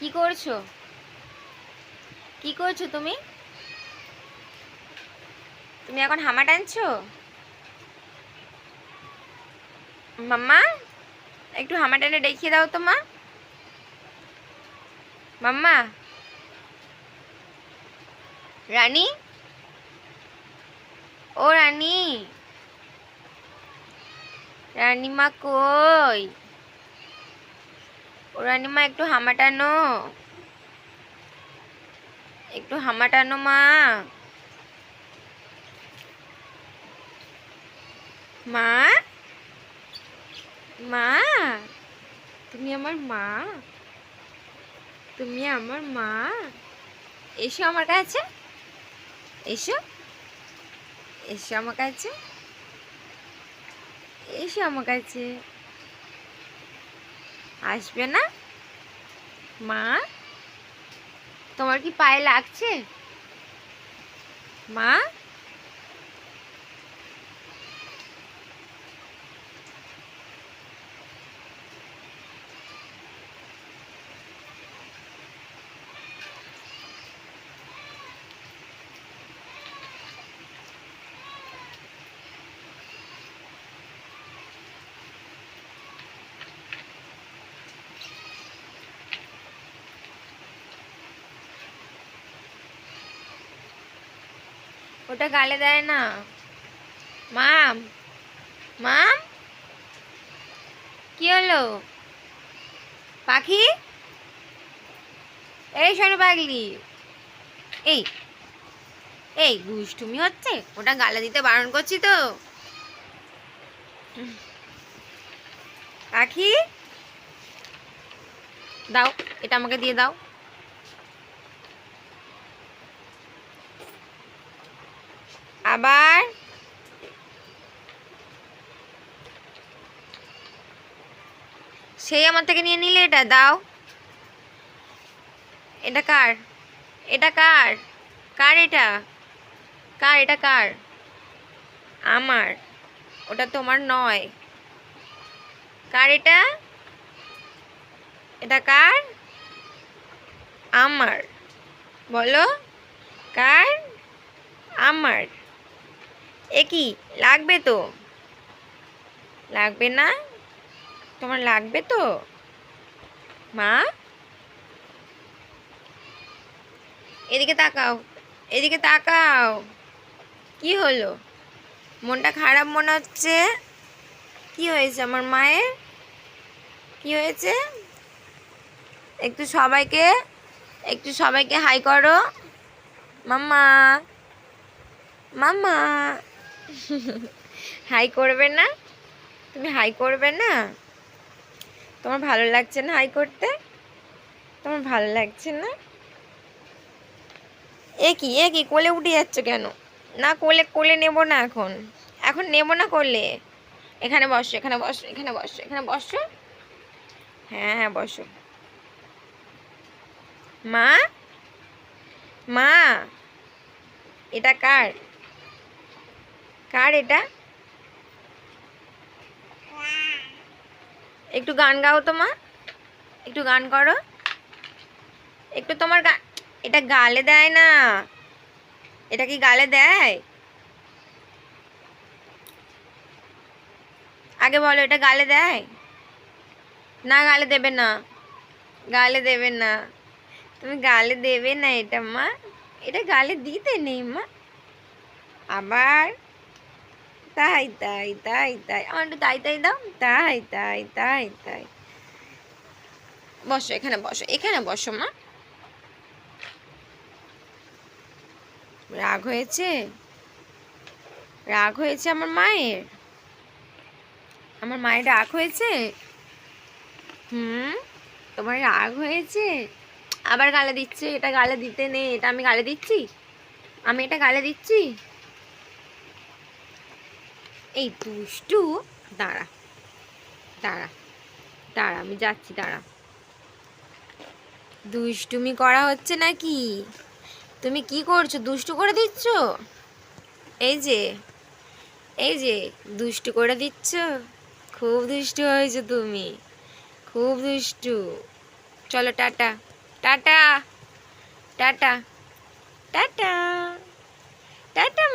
কি করছো? কি করছো তুমি? তুমি এখন হামা টানছো? মাম্মা, একটু হামা টেনে দেখিয়ে দাও তো মা। মাম্মা, রানী, ও রানী, রানীমা কই? ও রানীমা, একটু হামা টানো, একটু হামা টানো মা। মা, মা, তুমি আমার মা, তুমি আমার মা। এসো আমার কাছে, এসো, এসো আমার কাছে, এসো আমার কাছে। আসবে না মা? তোমার কি পায়ে লাগছে মা? ওটা গালে দেয় না। মাম, মাম, কি হলো? পাখি, এই শোনো পাগলি, এই, এই দুষ্টুমি হচ্ছে, ওটা গালে দিতে বারণ করছি তো। পাখি, দাও, এটা আমাকে দিয়ে দাও। আবার সেই আমার থেকে নিয়ে নিলে, এটা দাও। এটা কার? এটা কার? কার এটা? কার এটা? কার? আমার। ওটা তোমার নয়। কার এটা? এটা কার? আমার। বলো, কার? আমার। এ কি, লাগবে তো? লাগবে না? তোমার লাগবে তো মা? এদিকে তাকাও, এদিকে তাকাও। কি হলো? মনটা খারাপ মনে হচ্ছে? কি হয়েছে আমার মায়ের? কি হয়েছে? একটু সবাইকে, একটু সবাইকে হাই করো। মাম্মা, মাম্মা, হাই করবে না? তুমি হাই করবে না? তোমার ভালো লাগছে না হাই করতে? তোমার ভালো লাগছে না? এ কি, এ কি, কোলে উঠে যাচ্ছ কেন? না, কোলে কোলে নেব না এখন, এখন নেব না কোলে। এখানে বসো, এখানে বসো, এখানে বসো, এখানে বসো। হ্যাঁ হ্যাঁ, বসো। মা, মা, এটা কার? কার এটা? একটু গান গাও তো মা, একটু গান করো। একটু তোমার গান, এটা গালে দেয় না। এটা কি গালে দেয়? আগে বলো, এটা গালে দেয়? না, গালে দেবে না, গালে দেবে না। তুমি গালে দেবে না এটা মা, এটা গালে দিতে নেই মা। আবার তাই তাই তাই তাই, আমার একটু তাই তাই দাও। তাই তাই তাই তাই। বসো, এখানে বসো, এখানে বসো মা। রাগ হয়েছে? রাগ হয়েছে আমার মায়ের? আমার মায়ের রাগ হয়েছে? হুম, তোমার রাগ হয়েছে? আবার গালে দিচ্ছে, এটা গালে দিতে নেই, এটা আমি গালে দিচ্ছি? আমি এটা গালে দিচ্ছি? এই দুষ্টু, দাঁড়া, দাঁড়া, দাঁড়া, আমি যাচ্ছি, দাঁড়া। দুষ্টুমি করা হচ্ছে নাকি? তুমি কি করছো? দুষ্টু করে দিচ্ছ? এই যে, এই যে, দুষ্টু করে দিচ্ছ। খুব দুষ্টু হয়েছো তুমি, খুব দুষ্টু। চলো tata. Tata tata tata tata